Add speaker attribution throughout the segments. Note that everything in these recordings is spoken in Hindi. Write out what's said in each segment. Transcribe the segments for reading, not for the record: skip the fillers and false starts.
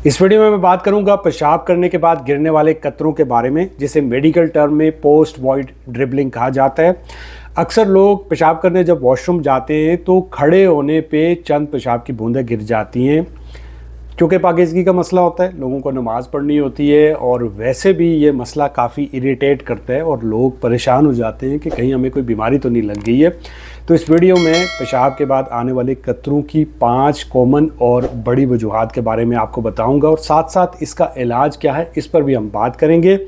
Speaker 1: इस वीडियो में मैं बात करूंगा पेशाब करने के बाद गिरने वाले कतरों के बारे में, जिसे मेडिकल टर्म में पोस्ट वॉइड ड्रिबलिंग कहा जाता है। अक्सर लोग पेशाब करने जब वॉशरूम जाते हैं तो खड़े होने पे चंद पेशाब की बूंदें गिर जाती हैं। क्योंकि पाकीज़गी का मसला होता है, लोगों को नमाज़ पढ़नी होती है और वैसे भी ये मसला काफ़ी इरिटेट करता है और लोग परेशान हो जाते हैं कि कहीं हमें कोई बीमारी तो नहीं लग गई है। तो इस वीडियो में पेशाब के बाद आने वाले कतरों की 5 कॉमन और बड़ी वजूहात के बारे में आपको बताऊंगा और साथ साथ इसका इलाज क्या है इस पर भी हम बात करेंगे।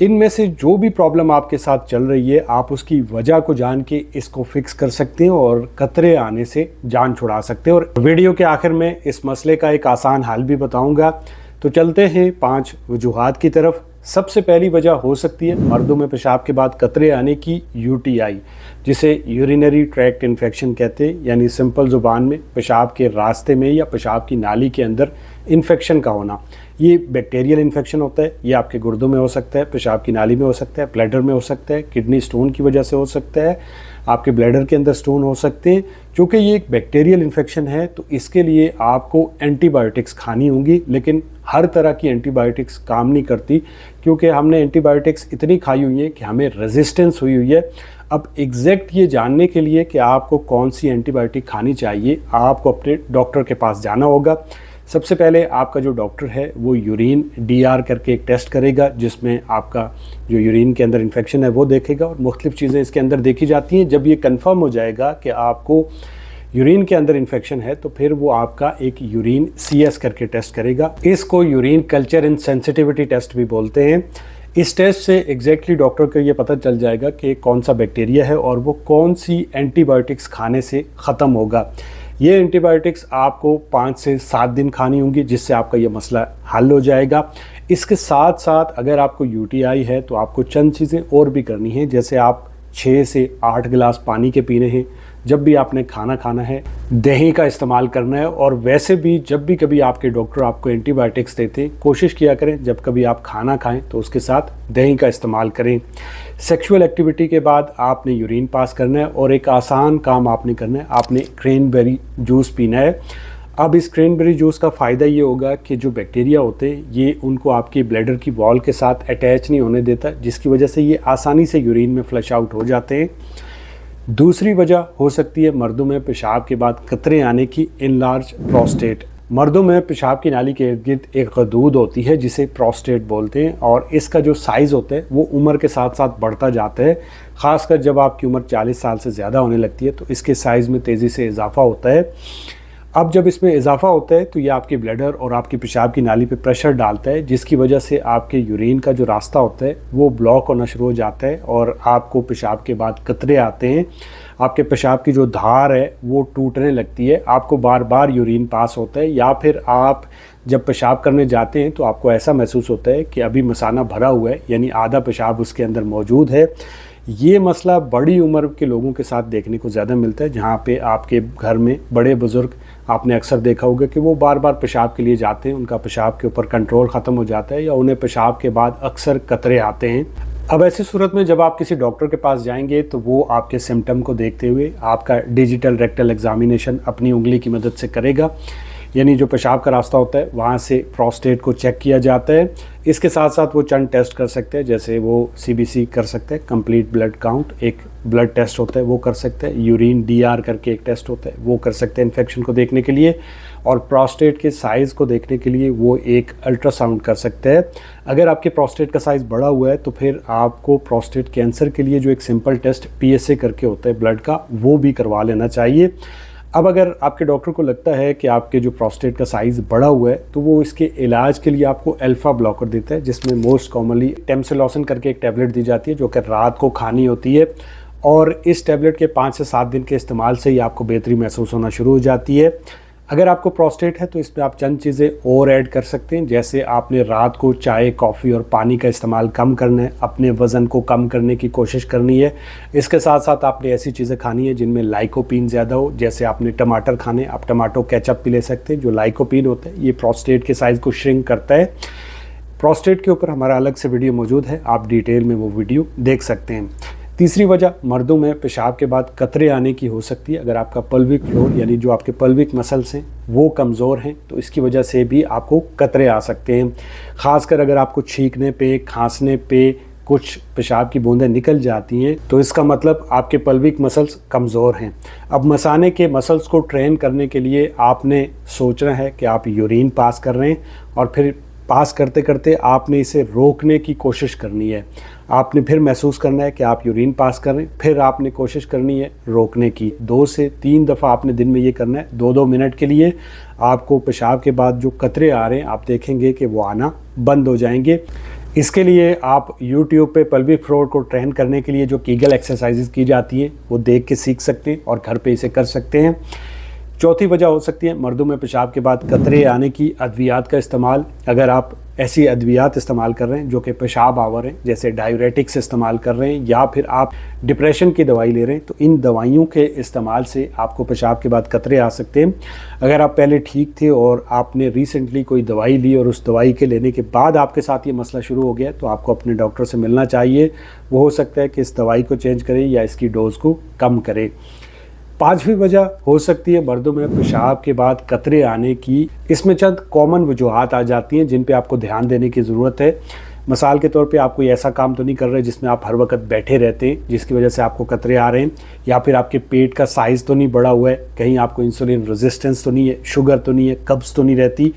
Speaker 1: इनमें से जो भी प्रॉब्लम आपके साथ चल रही है, आप उसकी वजह को जान के इसको फिक्स कर सकते हैं और कतरे आने से जान छुड़ा सकते हैं। और वीडियो के आखिर में इस मसले का एक आसान हल भी बताऊंगा। तो चलते हैं 5 वजूहात की तरफ। सबसे पहली वजह हो सकती है मर्दों में पेशाब के बाद कतरे आने की यूटीआई, जिसे यूरिनरी ट्रैक्ट इन्फेक्शन कहते हैं, यानी सिंपल ज़ुबान में पेशाब के रास्ते में या पेशाब की नाली के अंदर इन्फेक्शन का होना। ये बैक्टीरियल इन्फेक्शन होता है। ये आपके गुर्दों में हो सकता है, पेशाब की नाली में हो सकता है, ब्लैडर में हो सकता है, किडनी स्टोन की वजह से हो सकता है, आपके ब्लैडर के अंदर स्टोन हो सकते हैं। क्योंकि ये एक बैक्टीरियल इन्फेक्शन है तो इसके लिए आपको एंटीबायोटिक्स खानी होंगी, लेकिन हर तरह की एंटीबायोटिक्स काम नहीं करती, क्योंकि हमने एंटीबायोटिक्स इतनी खाई हुई है कि हमें रेजिस्टेंस हुई हुई है। अब एग्जैक्ट ये जानने के लिए कि आपको कौन सी एंटीबायोटिक खानी चाहिए, आपको अपने डॉक्टर के पास जाना होगा। सबसे पहले आपका जो डॉक्टर है वो यूरिन डीआर करके एक टेस्ट करेगा, जिसमें आपका जो यूरिन के अंदर इन्फेक्शन है वो देखेगा और मुख्तलिफ चीज़ें इसके अंदर देखी जाती हैं। जब ये कंफर्म हो जाएगा कि आपको यूरिन के अंदर इन्फेक्शन है तो फिर वो आपका एक यूरिन CS करके टेस्ट करेगा। इसको urine culture and sensitivity test भी बोलते हैं। इस टेस्ट से एग्जैक्टली डॉक्टर को ये पता चल जाएगा कि कौन सा बैक्टीरिया है और वो कौन सी एंटीबायोटिक्स खाने से ख़त्म होगा। ये एंटीबायोटिक्स आपको 5 से 7 दिन खानी होंगी, जिससे आपका ये मसला हल हो जाएगा। इसके साथ साथ अगर आपको यूटीआई है तो आपको चंद चीज़ें और भी करनी है, जैसे आप 6 से 8 गिलास पानी के पीने हैं। जब भी आपने खाना खाना है दही का इस्तेमाल करना है। और वैसे भी जब भी कभी आपके डॉक्टर आपको एंटीबायोटिक्स देते हैं, कोशिश किया करें जब कभी आप खाना खाएं तो उसके साथ दही का इस्तेमाल करें। सेक्सुअल एक्टिविटी के बाद आपने यूरिन पास करना है और एक आसान काम आपने करना है, आपने क्रैनबेरी जूस पीना है। अब इस क्रैनबेरी जूस का फ़ायदा ये होगा कि जो बैक्टीरिया होते हैं ये उनको आपकी ब्लैडर की वॉल के साथ अटैच नहीं होने देता, जिसकी वजह से ये आसानी से यूरिन में फ्लश आउट हो जाते हैं। दूसरी वजह हो सकती है मर्दों में पेशाब के बाद कतरे आने की, इनलार्ज प्रोस्टेट। मर्दों में पेशाब की नाली के इर्द गिर्द एक गदूद होती है जिसे प्रोस्टेट बोलते हैं और इसका जो साइज़ होता है वो उम्र के साथ साथ बढ़ता जाता है। ख़ासकर जब आपकी उम्र 40 साल से ज़्यादा होने लगती है तो इसके साइज़ में तेज़ी से इजाफा होता है। अब जब इसमें इजाफा होता है तो ये आपकी ब्लैडर और आपकी पेशाब की नाली पे प्रेशर डालता है, जिसकी वजह से आपके यूरिन का जो रास्ता होता है वो ब्लॉक होना शुरू हो जाता है और आपको पेशाब के बाद कतरे आते हैं। आपके पेशाब की जो धार है वो टूटने लगती है, आपको बार बार यूरिन पास होता है, या फिर आप जब पेशाब करने जाते हैं तो आपको ऐसा महसूस होता है कि अभी मसाना भरा हुआ है, यानी आधा पेशाब उसके अंदर मौजूद है। ये मसला बड़ी उम्र के लोगों के साथ देखने को ज़्यादा मिलता है, जहाँ पे आपके घर में बड़े बुज़ुर्ग आपने अक्सर देखा होगा कि वो बार बार पेशाब के लिए जाते हैं, उनका पेशाब के ऊपर कंट्रोल ख़त्म हो जाता है या उन्हें पेशाब के बाद अक्सर कतरे आते हैं। अब ऐसी सूरत में जब आप किसी डॉक्टर के पास जाएंगे तो वो आपके सिम्टम को देखते हुए आपका डिजिटल रेक्टल एग्जामिनेशन अपनी उंगली की मदद से करेगा, यानी जो पेशाब का रास्ता होता है वहाँ से प्रोस्टेट को चेक किया जाता है। इसके साथ साथ वो चंद टेस्ट कर सकते हैं, जैसे वो CBC कर सकते हैं, कंप्लीट ब्लड काउंट एक ब्लड टेस्ट होता है वो कर सकते हैं, यूरिन DR करके एक टेस्ट होता है वो कर सकते हैं इन्फेक्शन को देखने के लिए, और प्रोस्टेट के साइज़ को देखने के लिए वो एक अल्ट्रासाउंड कर सकते हैं। अगर आपके प्रोस्टेट का साइज़ बड़ा हुआ है तो फिर आपको प्रोस्टेट कैंसर के लिए जो एक सिंपल टेस्ट PSA करके होता है ब्लड का, वो भी करवा लेना चाहिए। अब अगर आपके डॉक्टर को लगता है कि आपके जो प्रोस्टेट का साइज़ बड़ा हुआ है तो वो इसके इलाज के लिए आपको अल्फ़ा ब्लॉकर देता है, जिसमें मोस्ट कॉमनली टेम्सिलॉसिन करके एक टैबलेट दी जाती है जो कि रात को खानी होती है। और इस टैबलेट के 5 से 7 दिन के इस्तेमाल से ही आपको बेहतरी महसूस होना शुरू हो जाती है। अगर आपको प्रोस्टेट है तो इसमें आप चंद चीज़ें और ऐड कर सकते हैं, जैसे आपने रात को चाय, कॉफ़ी और पानी का इस्तेमाल कम करना है, अपने वज़न को कम करने की कोशिश करनी है। इसके साथ साथ आपने ऐसी चीज़ें खानी है जिनमें लाइकोपीन ज़्यादा हो, जैसे आपने टमाटर खाने, आप टमाटो केचप भी ले सकते हैं। जो लाइकोपीन होता है ये प्रोस्टेट के साइज़ को श्रिंक करता है। प्रोस्टेट के ऊपर हमारा अलग से वीडियो मौजूद है, आप डिटेल में वो वीडियो देख सकते हैं। तीसरी वजह मर्दों में पेशाब के बाद कतरे आने की हो सकती है। अगर आपका पल्विक फ्लोर यानी जो आपके पल्विक मसल्स हैं वो कमज़ोर हैं तो इसकी वजह से भी आपको कतरे आ सकते हैं। ख़ासकर अगर आपको छींकने पे, खांसने पे कुछ पेशाब की बूंदें निकल जाती हैं तो इसका मतलब आपके पल्विक मसल्स कमज़ोर हैं। अब मसाने के मसल्स को ट्रेन करने के लिए आपने सोचना है कि आप यूरिन पास कर रहे हैं और फिर पास करते करते आपने इसे रोकने की कोशिश करनी है। आपने फिर महसूस करना है कि आप यूरिन पास कर रहे हैं, फिर आपने कोशिश करनी है रोकने की। 2 से 3 दफ़ा आपने दिन में ये करना है। 2-2 मिनट के लिए आपको पेशाब के बाद जो कतरे आ रहे हैं आप देखेंगे कि वो आना बंद हो जाएंगे। इसके लिए आप YouTube पे पल्विक फ्लोर को ट्रेन करने के लिए जो कीगल एक्सरसाइजेज की जाती हैं वो देख के सीख सकते हैं और घर पे इसे कर सकते हैं। चौथी वजह हो सकती है मर्दों में पेशाब के बाद कतरे आने की अद्वियात का इस्तेमाल। अगर आप ऐसी अद्वियात इस्तेमाल कर रहे हैं जो कि पेशाब आवर हैं, जैसे डायूरेटिक्स इस्तेमाल कर रहे हैं या फिर आप डिप्रेशन की दवाई ले रहे हैं, तो इन दवाइयों के इस्तेमाल से आपको पेशाब के बाद कतरे आ सकते हैं। अगर आप पहले ठीक थे और आपने रिसेंटली कोई दवाई ली और उस दवाई के लेने के बाद आपके साथ ये मसला शुरू हो गया तो आपको अपने डॉक्टर से मिलना चाहिए। वो हो सकता है कि इस दवाई को चेंज करें या इसकी डोज को कम करें। 5वीं वजह हो सकती है मर्दों में पेशाब के बाद कतरे आने की। इसमें चंद कॉमन वजूहात आ जाती हैं जिन पे आपको ध्यान देने की ज़रूरत है। मिसाल के तौर पे आप कोई ऐसा काम तो नहीं कर रहे जिसमें आप हर वक्त बैठे रहते हैं जिसकी वजह से आपको कतरे आ रहे हैं, या फिर आपके पेट का साइज़ तो नहीं बढ़ा हुआ है, कहीं आपको इंसुलिन रेजिस्टेंस तो नहीं है, शुगर तो नहीं है, कब्ज़ तो नहीं रहती।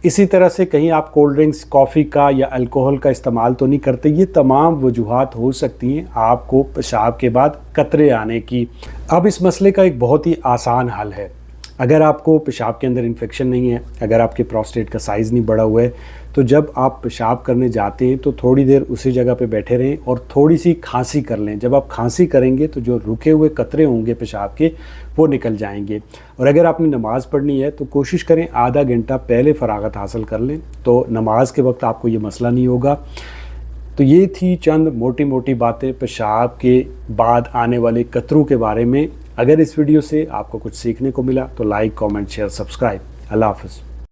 Speaker 1: इसी तरह से कहीं आप कोल्ड ड्रिंक्स, कॉफ़ी का या अल्कोहल का इस्तेमाल तो नहीं करते। ये तमाम वजूहात हो सकती हैं आपको पेशाब के बाद कतरे आने की। अब इस मसले का एक बहुत ही आसान हल है। अगर आपको पेशाब के अंदर इन्फेक्शन नहीं है, अगर आपके प्रोस्टेट का साइज़ नहीं बढ़ा हुआ है, तो जब आप पेशाब करने जाते हैं तो थोड़ी देर उसी जगह पे बैठे रहें और थोड़ी सी खांसी कर लें। जब आप खांसी करेंगे तो जो रुके हुए कतरे होंगे पेशाब के वो निकल जाएंगे। और अगर आपने नमाज़ पढ़नी है तो कोशिश करें आधा घंटा पहले फ़रागत हासिल कर लें, तो नमाज के वक्त आपको ये मसला नहीं होगा। तो ये थी चंद मोटी मोटी बातें पेशाब के बाद आने वाले कतरों के बारे में। अगर इस वीडियो से आपको कुछ सीखने को मिला तो लाइक, कमेंट, शेयर, सब्सक्राइब। अल्लाह हाफ़िज़।